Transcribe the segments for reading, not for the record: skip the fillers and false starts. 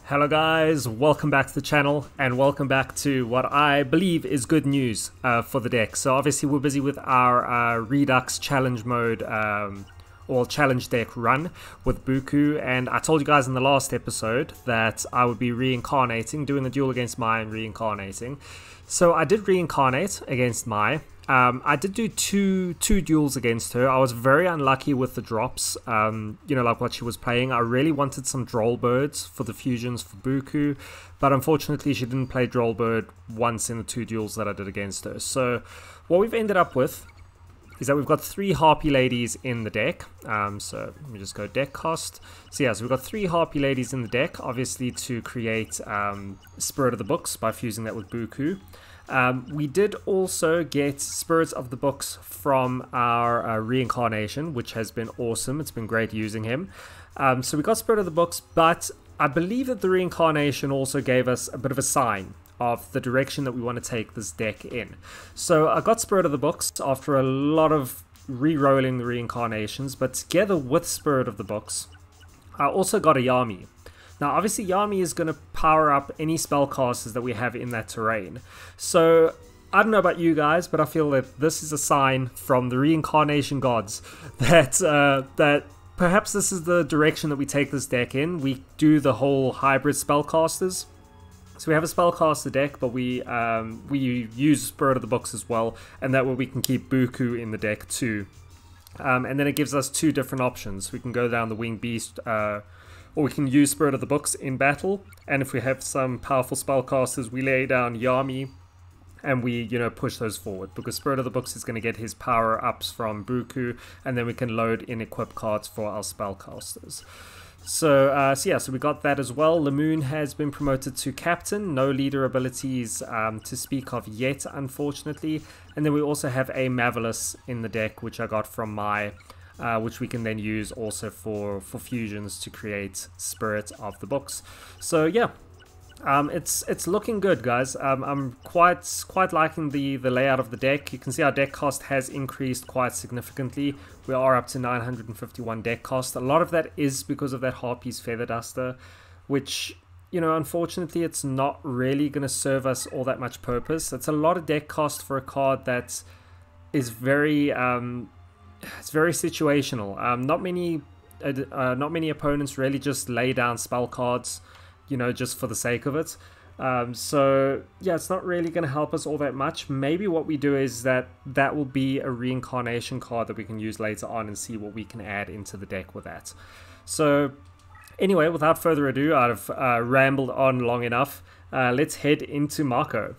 Hello guys, welcome back to the channel and welcome back to what I believe is good news for the deck. So obviously we're busy with our Redux challenge mode or challenge deck run with BooKoo, and I told you guys in the last episode that I would be reincarnating, doing the duel against Mai and reincarnating. So I did reincarnate against Mai. I did do two duels against her. I was very unlucky with the drops, you know, like what she was playing. I really wanted some Droll Birds for the fusions for BooKoo, but unfortunately she didn't play Droll Bird once in the two duels that I did against her. So what we've ended up with is that we've got 3 Harpy Ladies in the deck. So let me just go deck cost. So yeah, so we've got 3 Harpy Ladies in the deck, obviously to create Spirit of the Books by fusing that with BooKoo. We did also get Spirits of the Books from our Reincarnation, which has been awesome. It's been great using him. So we got Spirit of the Books, but I believe that the Reincarnation also gave us a bit of a sign of the direction that we want to take this deck in. So I got Spirit of the Books after a lot of re-rolling the Reincarnations, but together with Spirit of the Books, I also got a Yami. Now, obviously, Yami is going to power up any spellcasters that we have in that terrain. So, I don't know about you guys, but I feel that this is a sign from the Reincarnation gods that that perhaps this is the direction that we take this deck in. We do the whole hybrid spellcasters. So we have a spellcaster deck, but we use Spirit of the Books as well, and that way we can keep BooKoo in the deck too. And then it gives us 2 different options. We can go down the Winged Beast, or we can use Spirit of the Books in battle, and if we have some powerful spellcasters, we lay down Yami, and we, you know, push those forward, because Spirit of the Books is going to get his power-ups from BooKoo, and then we can load in equip cards for our spellcasters. So we got that as well. Lamoon has been promoted to captain, no leader abilities to speak of yet, unfortunately, and then we also have a Mavelus in the deck, which I got from Mai, which we can then use also for fusions to create Spirit of the Books. So yeah, it's looking good, guys. I'm quite liking the layout of the deck. You can see our deck cost has increased quite significantly. We are up to 951 deck cost. A lot of that is because of that Harpy's Feather Duster, which, you know, unfortunately it's not really going to serve us all that much purpose. It's a lot of deck cost for a card that is very it's very situational. Not many opponents really just lay down spell cards, you know, just for the sake of it. So yeah, it's not really going to help us all that much. Maybe what we do is that will be a Reincarnation card that we can use later on and see what we can add into the deck with that. So anyway, without further ado, I've rambled on long enough. Let's head into Mako.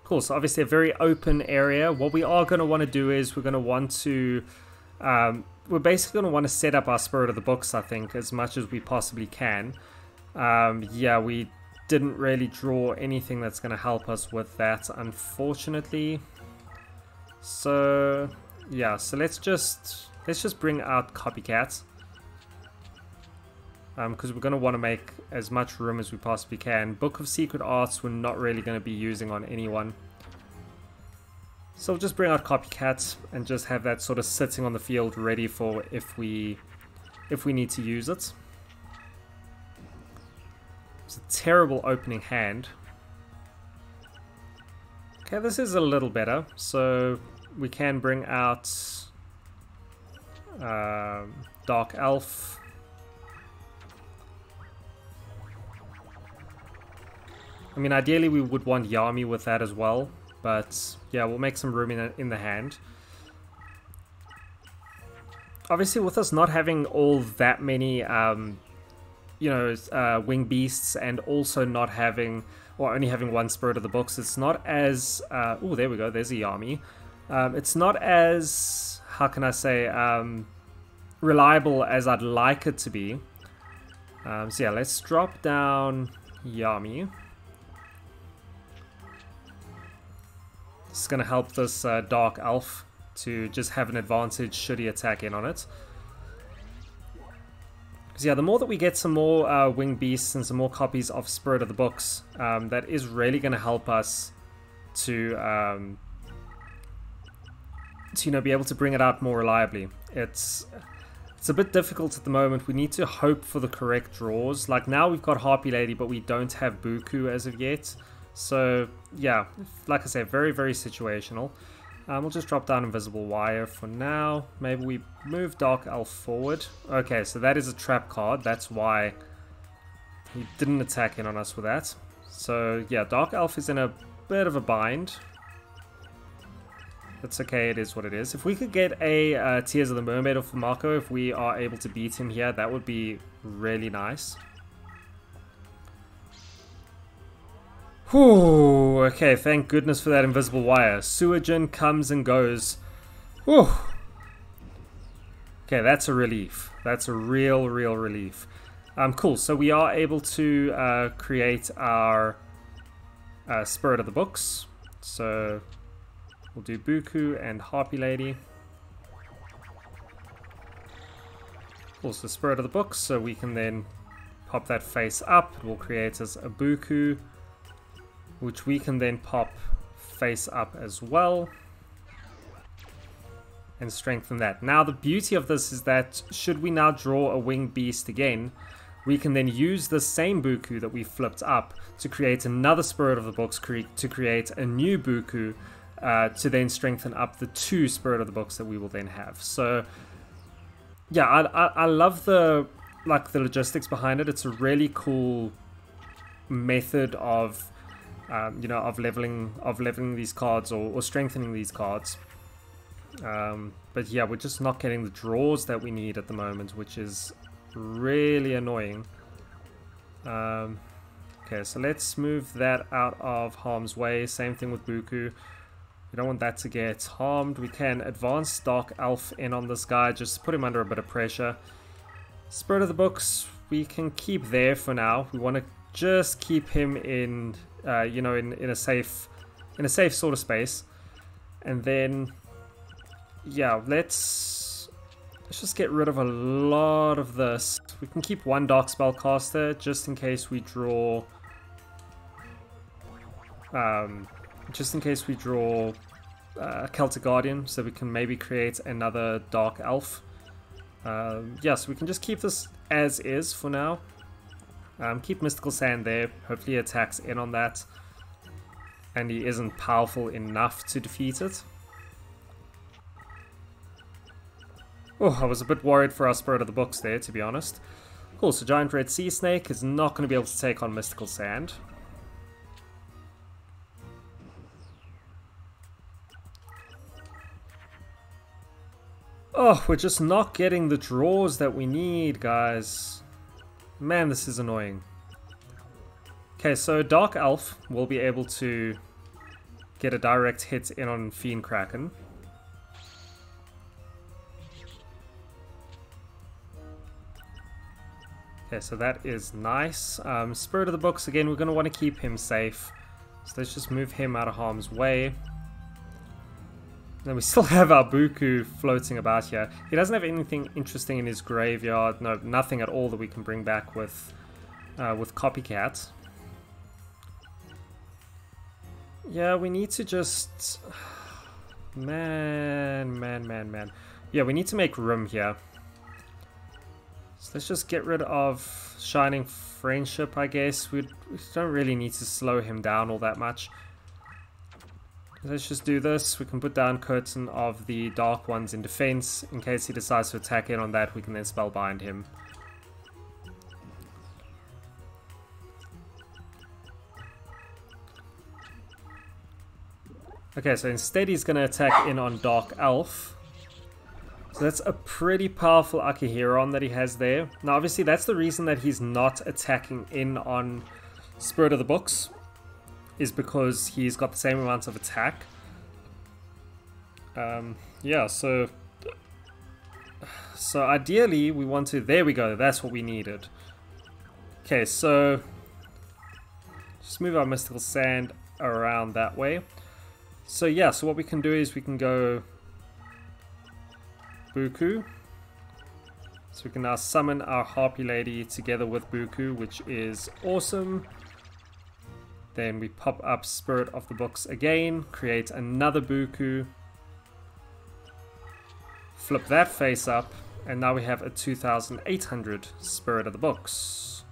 Cool, so obviously a very open area. What we are going to want to do is we're going to want to we're basically going to want to set up our Spirit of the Books, I think, as much as we possibly can. Yeah, we didn't really draw anything that's going to help us with that, unfortunately. So yeah, so let's just bring out Copycat, because we're going to want to make as much room as we possibly can. Book of Secret Arts we're not really going to be using on anyone. So we'll just bring out Copycat and just have that sort of sitting on the field ready for if we need to use it. It's a terrible opening hand. Okay, this is a little better. So we can bring out Dark Elf. I mean, ideally we would want Yami with that as well, but yeah, we'll make some room in the hand. Obviously, with us not having all that many, you know, Winged Beasts, and also not having, or only having 1 Spirit of the Books, it's not as, oh, there we go, there's a Yami. It's not as, how can I say, reliable as I'd like it to be. So yeah, let's drop down Yami. It's going to help this Dark Elf to just have an advantage should he attack in on it. Because yeah, the more that we get some more Winged Beasts and some more copies of Spirit of the Books, that is really going to help us to you know, be able to bring it out more reliably. It's It's a bit difficult at the moment. We need to hope for the correct draws. Like now we've got Harpy Lady, but we don't have BooKoo as of yet. So yeah, like I said, very, very situational. We'll just drop down Invisible Wire for now. Maybe we move Dark Elf forward. Okay, so that is a trap card. That's why he didn't attack in on us with that. So yeah, Dark Elf is in a bit of a bind. That's okay, it is what it is. If we could get a Tears of the Mermaid off of Mako, if we are able to beat him here, that would be really nice. Whew, okay, thank goodness for that Invisible Wire. Suijin comes and goes. Whew. Okay, that's a relief. That's a real relief. Cool, so we are able to create our Spirit of the Books. So we'll do BooKoo and Harpy Lady. Also Spirit of the Books, so we can then pop that face up. It will create us a BooKoo, which we can then pop face up as well. And strengthen that. Now the beauty of this is that should we now draw a winged beast again, we can then use the same BooKoo that we flipped up to create another Spirit of the Books, to create a new BooKoo, to then strengthen up the 2 Spirit of the Books that we will then have. So yeah, I love the logistics behind it. It's a really cool method of you know, of leveling these cards or strengthening these cards. But yeah, we're just not getting the draws that we need at the moment, which is really annoying. Okay, so let's move that out of harm's way. Same thing with BooKoo. We don't want that to get harmed. We can advance Dark Elf in on this guy, just put him under a bit of pressure. Spirit of the Books, we can keep there for now. We want to just keep him in, you know, in a safe sort of space. And then, yeah, let's just get rid of a lot of this. We can keep 1 Dark Spellcaster just in case we draw, Celtic Guardian, so we can maybe create another Dark Elf. Yeah, so we can just keep this as is for now. Keep Mystical Sand there. Hopefully he attacks in on that, and he isn't powerful enough to defeat it. Oh, I was a bit worried for our Spirit of the Books there, to be honest. Cool, so Giant Red Sea Snake is not going to be able to take on Mystical Sand. Oh, we're just not getting the draws that we need, guys. Man, this is annoying. Okay, so Dark Elf will be able to get a direct hit in on Fiend Kraken. Okay, so that is nice. Spirit of the Books, again, we're going to want to keep him safe. So let's just move him out of harm's way. Then we still have our BooKoo floating about here. He doesn't have anything interesting in his graveyard. No, nothing at all that we can bring back with Copycat. Yeah, we need to just... Man. Yeah, we need to make room here. So let's just get rid of Shining Friendship, I guess. We don't really need to slow him down all that much. Let's just do this. We can put down Curtain of the Dark Ones in defense. In case he decides to attack in on that, we can then Spellbind him. Okay, so instead he's going to attack in on Dark Elf. So that's a pretty powerful Akihiron that he has there. Now obviously that's the reason that he's not attacking in on Spirit of the Books, is because he's got the same amount of attack. Yeah, so ideally we want to... There we go, that's what we needed. Okay, so just move our Mystical Sand around that way. So yeah, so what we can do is we can go BooKoo. So we can now summon our Harpy Lady together with BooKoo, which is awesome. Then we pop up Spirit of the Books again, create another BooKoo, flip that face up, and now we have a 2800 Spirit of the Books.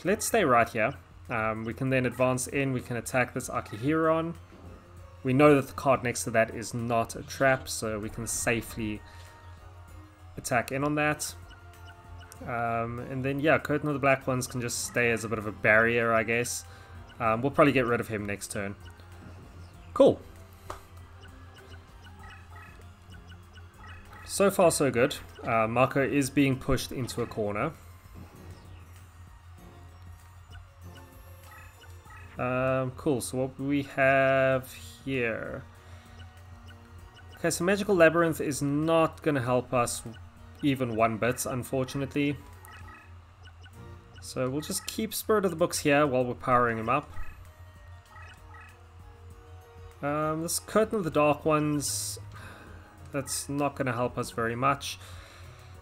Let's stay right here. We can then advance in, we can attack this Akihiron. We know that the card next to that is not a trap, so we can safely attack in on that. And then yeah, Curtain of the Black Ones can just stay as a bit of a barrier, I guess. We'll probably get rid of him next turn. Cool. So far so good. Mako is being pushed into a corner. Cool, so what we have here... Okay, so Magical Labyrinth is not going to help us even one bit, unfortunately. So we'll just keep Spirit of the Books here while we're powering him up. This Curtain of the Dark Ones, that's not going to help us very much.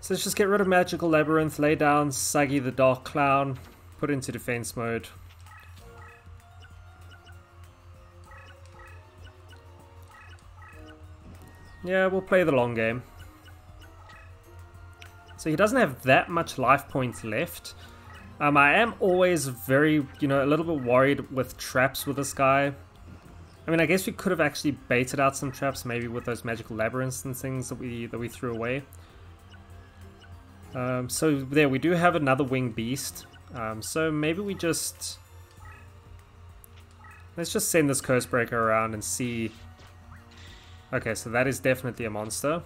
So let's just get rid of Magical Labyrinth, lay down Sagi the Dark Clown, put into defense mode. Yeah, we'll play the long game. So he doesn't have that much life points left. I am always very, a little bit worried with traps with this guy. I mean, I guess we could have actually baited out some traps, maybe with those magical labyrinths and things that we threw away. So there, we do have another winged beast. So maybe we just... Let's just send this Cursebreaker around and see... Okay, so that is definitely a monster.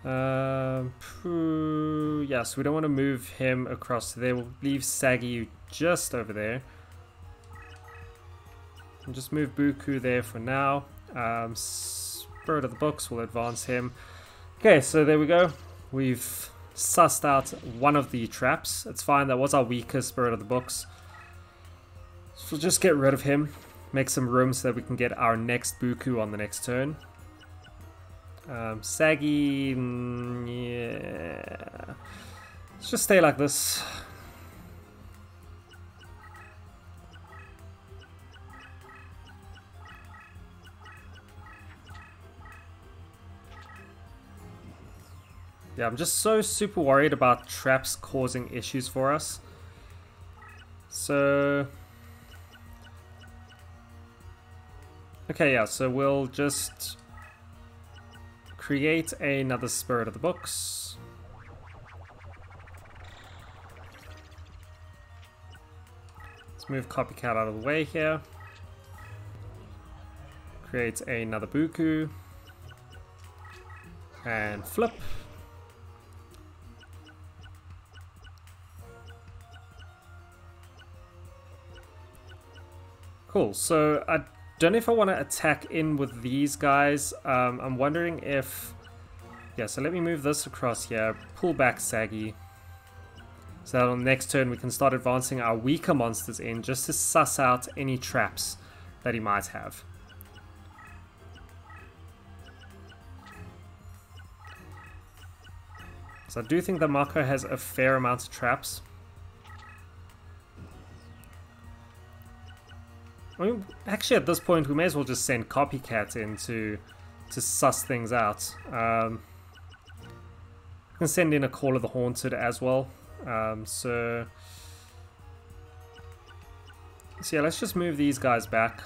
Yeah, so we don't want to move him across to there. We'll leave Sagi just over there. And just move BooKoo there for now. Spirit of the Books will advance him. Okay, so there we go. We've sussed out one of the traps. It's fine, that was our weakest Spirit of the Books. So we'll just get rid of him. Make some room so that we can get our next BooKoo on the next turn. Sagi, yeah. Let's just stay like this. Yeah, I'm just so super worried about traps causing issues for us. So... Okay, yeah, so we'll just create another Spirit of the Books. Let's move Copycat out of the way here. Create another BooKoo. And flip. Cool, so I don't know if I want to attack in with these guys. I'm wondering if... Yeah, so let me move this across here. Pull back Sagi. So that on the next turn we can start advancing our weaker monsters in just to suss out any traps that he might have. So I do think that Mako has a fair amount of traps. I mean, actually at this point we may as well just send Copycat in to suss things out. We can send in a Call of the Haunted as well. So yeah, let's just move these guys back.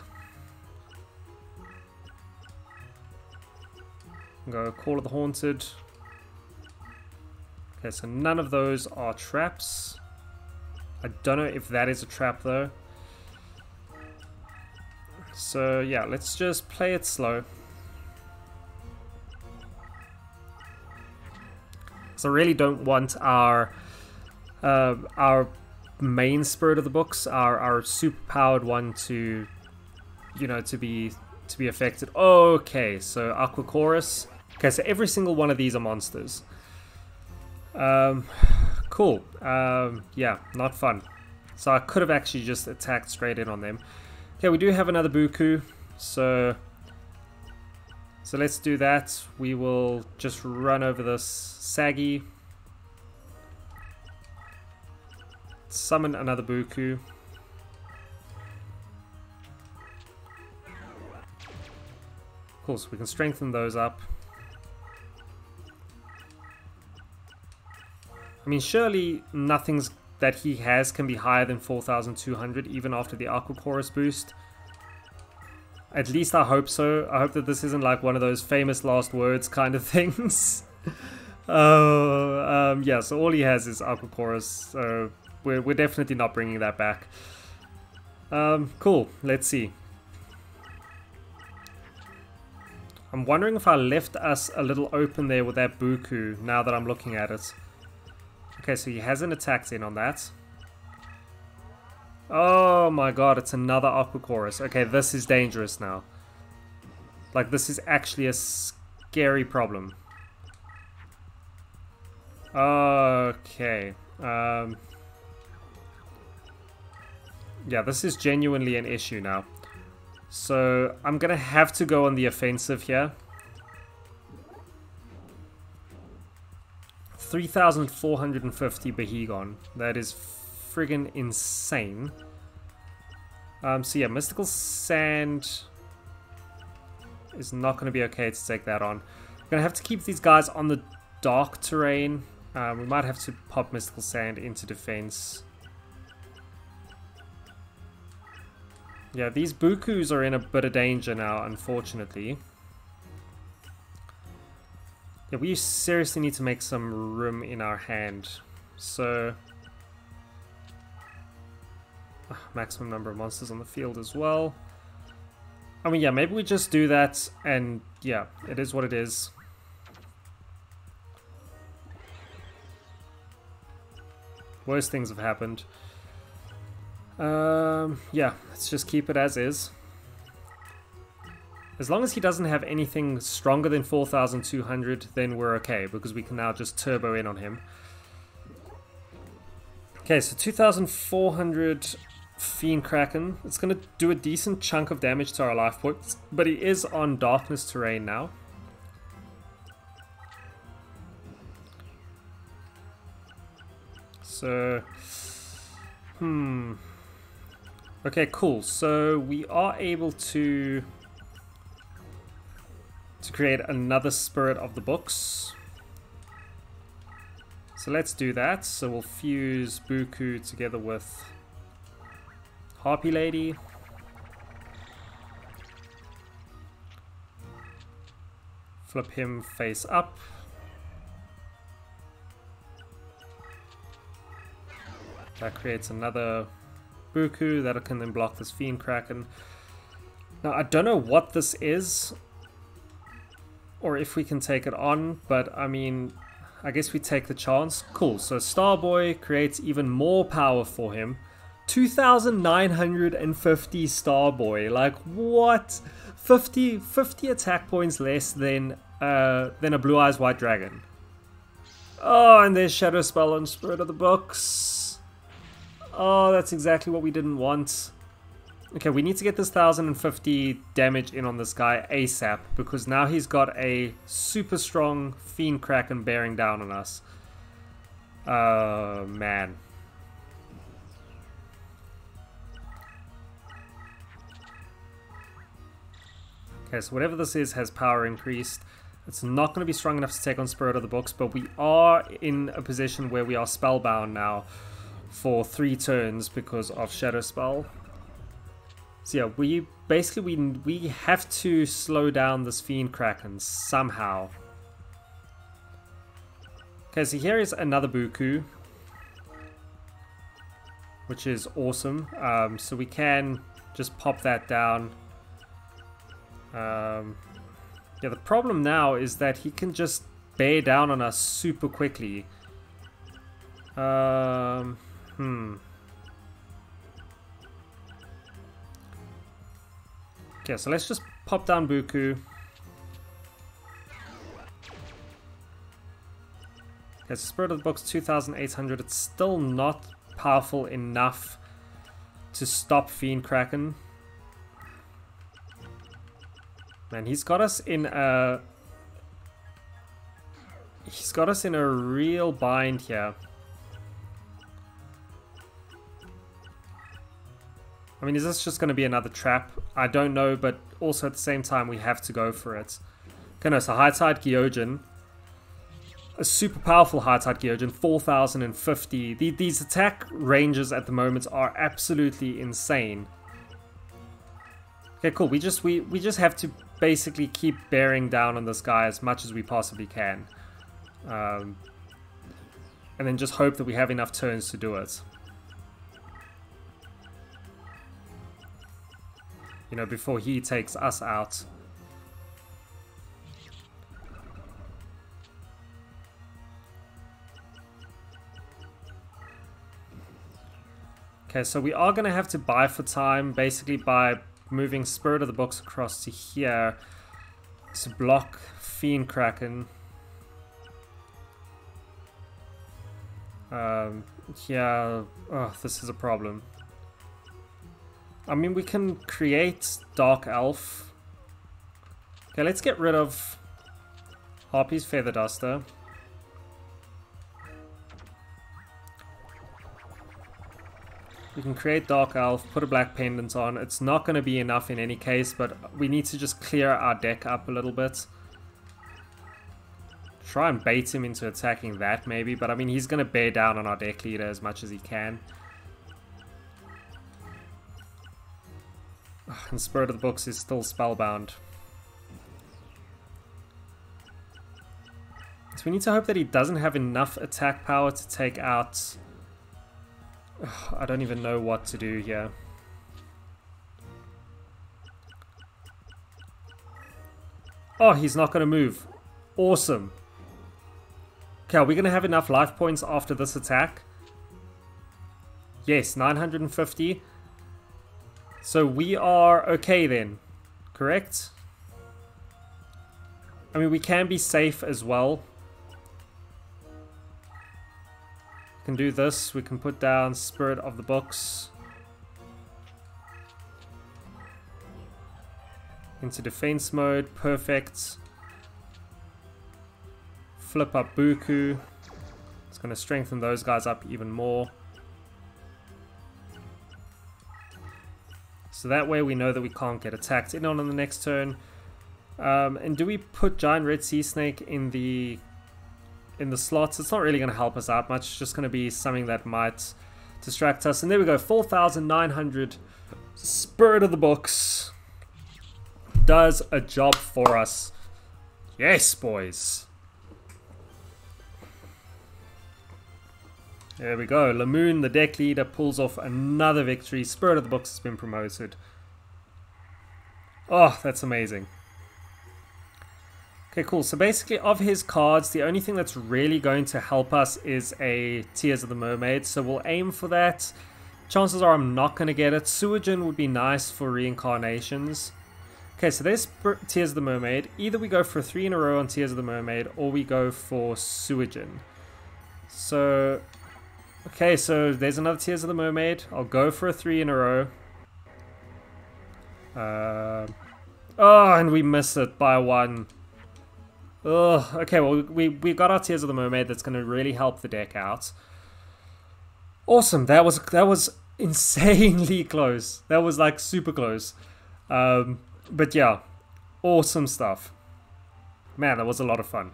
Go Call of the Haunted. Okay, so none of those are traps. I don't know if that is a trap though. So yeah, let's just play it slow. So I really don't want our main Spirit of the Books, our super powered one to, to be affected. Okay, so Aqua Chorus. Okay, so every single one of these are monsters. Cool. Yeah, not fun. So I could have actually just attacked straight in on them. Okay, we do have another BooKoo, so let's do that. We will just run over this Sagi. Summon another BooKoo. Cool, so we can strengthen those up. I mean, surely nothing's that he has can be higher than 4,200 even after the Aqua Chorus boost. At least I hope so. I hope that this isn't like one of those famous last words kind of things. Yeah, so all he has is Aqua Chorus, so we're definitely not bringing that back. Cool, let's see. I'm wondering if I left us a little open there with that BooKoo now that I'm looking at it. Okay, so he hasn't attacked in on that. Oh my god, it's another Aqua Chorus. Okay, this is dangerous now. Like, this is actually a scary problem. Okay. Yeah, this is genuinely an issue now. So, I'm gonna have to go on the offensive here. 3,450 Behegon. That is friggin' insane. So yeah, Mystical Sand is not going to be okay to take that on. We're going to have to keep these guys on the dark terrain. We might have to pop Mystical Sand into defense. Yeah, these BooKoos are in a bit of danger now, unfortunately. Yeah, we seriously need to make some room in our hand. So, maximum number of monsters on the field as well. I mean, yeah, maybe we just do that, and yeah, it is what it is. Worse things have happened. Yeah, let's just keep it as is. As long as he doesn't have anything stronger than 4,200, then we're okay, because we can now just turbo in on him. Okay, so 2,400 Fiend Kraken. It's going to do a decent chunk of damage to our life points, but he is on darkness terrain now. So, okay, cool. So we are able to create another Spirit of the Books. So let's do that. So we'll fuse BooKoo together with Harpy Lady. Flip him face up. That creates another BooKoo that can then block this Fiend Kraken. Now I don't know what this is, or if we can take it on, but I mean, I guess we take the chance. Cool, so Starboy creates even more power for him. 2,950 Starboy, like what? 50 attack points less than a Blue Eyes White Dragon. Oh, and there's Shadow Spell on Spirit of the Books. Oh, that's exactly what we didn't want. Okay, we need to get this 1,050 damage in on this guy ASAP, because now he's got a super strong Fiend Kraken bearing down on us. Man. Okay, so whatever this is has power increased. It's not going to be strong enough to take on Spirit of the Books, but we are in a position where we are spellbound now for 3 turns because of Shadow Spell. So yeah, we have to slow down this Fiend Kraken somehow. Okay, so here is another BooKoo, which is awesome. So we can just pop that down. Yeah, the problem now is that he can just bear down on us super quickly. Okay, so let's just pop down BooKoo. Okay, so Spirit of the Books 2,800. It's still not powerful enough to stop Fiend Kraken. Man, he's got us in a real bind here. I mean, is this just going to be another trap? I don't know, but also at the same time, we have to go for it. Okay, no, so high tide Gyojin. A super powerful high tide Gyojin, 4050. These attack ranges at the moment are absolutely insane. Okay, cool. We just have to basically keep bearing down on this guy as much as we possibly can. And then just hope that we have enough turns to do it. You know, before he takes us out. Okay, so we are going to have to buy for time, basically by moving Spirit of the Books across to here to block Fiend Kraken. Yeah, oh, this is a problem. I mean, we can create Dark Elf. Okay, let's get rid of Harpy's Feather Duster. We can create Dark Elf, put a Black Pendant on. It's not going to be enough in any case, but we need to just clear our deck up a little bit. Try and bait him into attacking that maybe, but I mean, he's going to bear down on our deck leader as much as he can. And Spirit of the Books is still spellbound. So we need to hope that he doesn't have enough attack power to take out... I don't even know what to do here. Oh, he's not going to move. Awesome. Okay, are we going to have enough life points after this attack? Yes, 950. So we are okay then, correct? I mean, we can be safe as well. We can do this. We can put down Spirit of the Books into defense mode. Perfect. Flip up BooKoo. It's going to strengthen those guys up even more. So that way we know that we can't get attacked in on the next turn. And do we put Giant Red Sea Snake in the slots? It's not really going to help us out much. It's just going to be something that might distract us. And there we go, 4,900 Spirit of the Books does a job for us. Yes, boys. There we go. Lamoon, the deck leader, pulls off another victory. Spirit of the Books has been promoted. Oh, that's amazing. Okay, cool. So basically, of his cards, the only thing that's really going to help us is a Tears of the Mermaid. So we'll aim for that. Chances are I'm not going to get it. Suijin would be nice for reincarnations. Okay, so there's Tears of the Mermaid. Either we go for 3 in a row on Tears of the Mermaid, or we go for Suijin. So... okay, so there's another Tears of the Mermaid. I'll go for a 3 in a row. Oh, and we miss it by 1. Oh, okay, well, we got our Tears of the Mermaid. That's going to really help the deck out. Awesome. That was insanely close. That was like super close. But yeah, awesome stuff. Man, that was a lot of fun.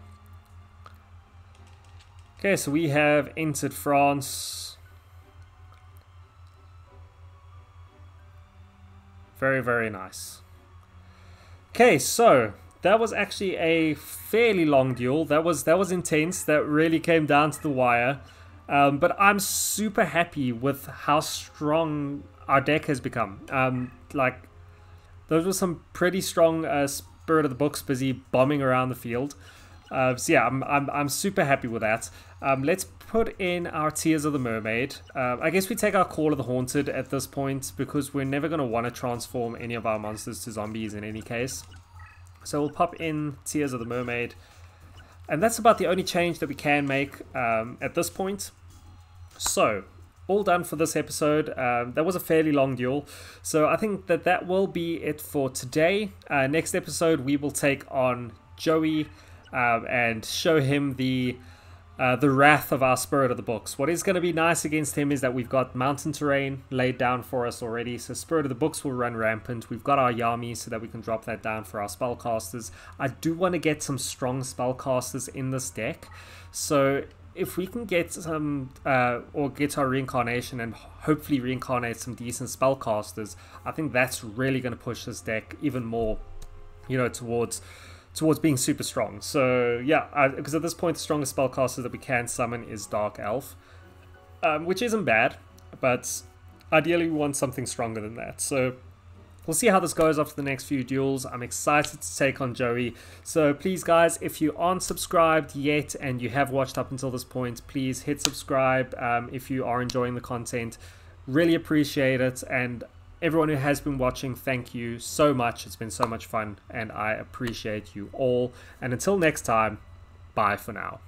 Okay, so we have entered France. Very, very nice. Okay, so that was actually a fairly long duel. That was intense. That really came down to the wire. But I'm super happy with how strong our deck has become. Like, those were some pretty strong Spirit of the Books busy bombing around the field. So yeah, I'm super happy with that. Let's put in our Tears of the Mermaid. I guess we take our Call of the Haunted at this point, because we're never going to want to transform any of our monsters to zombies in any case. So we'll pop in Tears of the Mermaid. And that's about the only change that we can make at this point. So, all done for this episode. That was a fairly long duel. So I think that will be it for today. Next episode we will take on Joey and show him the the wrath of our Spirit of the Books. What is going to be nice against him is that we've got mountain terrain laid down for us already, so Spirit of the Books will run rampant. We've got our Yami so that we can drop that down for our spellcasters. I do want to get some strong spellcasters in this deck, so if we can get some, or get our Reincarnation and hopefully reincarnate some decent spellcasters, I think that's really going to push this deck even more, you know, towards being super strong. So yeah, because at this point the strongest spellcaster that we can summon is Dark Elf, which isn't bad, but ideally we want something stronger than that. So we'll see how this goes after the next few duels. I'm excited to take on Joey. So please guys, if you aren't subscribed yet and you have watched up until this point, please hit subscribe if you are enjoying the content. Really appreciate it, and everyone who has been watching, thank you so much. It's been so much fun and I appreciate you all. And until next time, bye for now.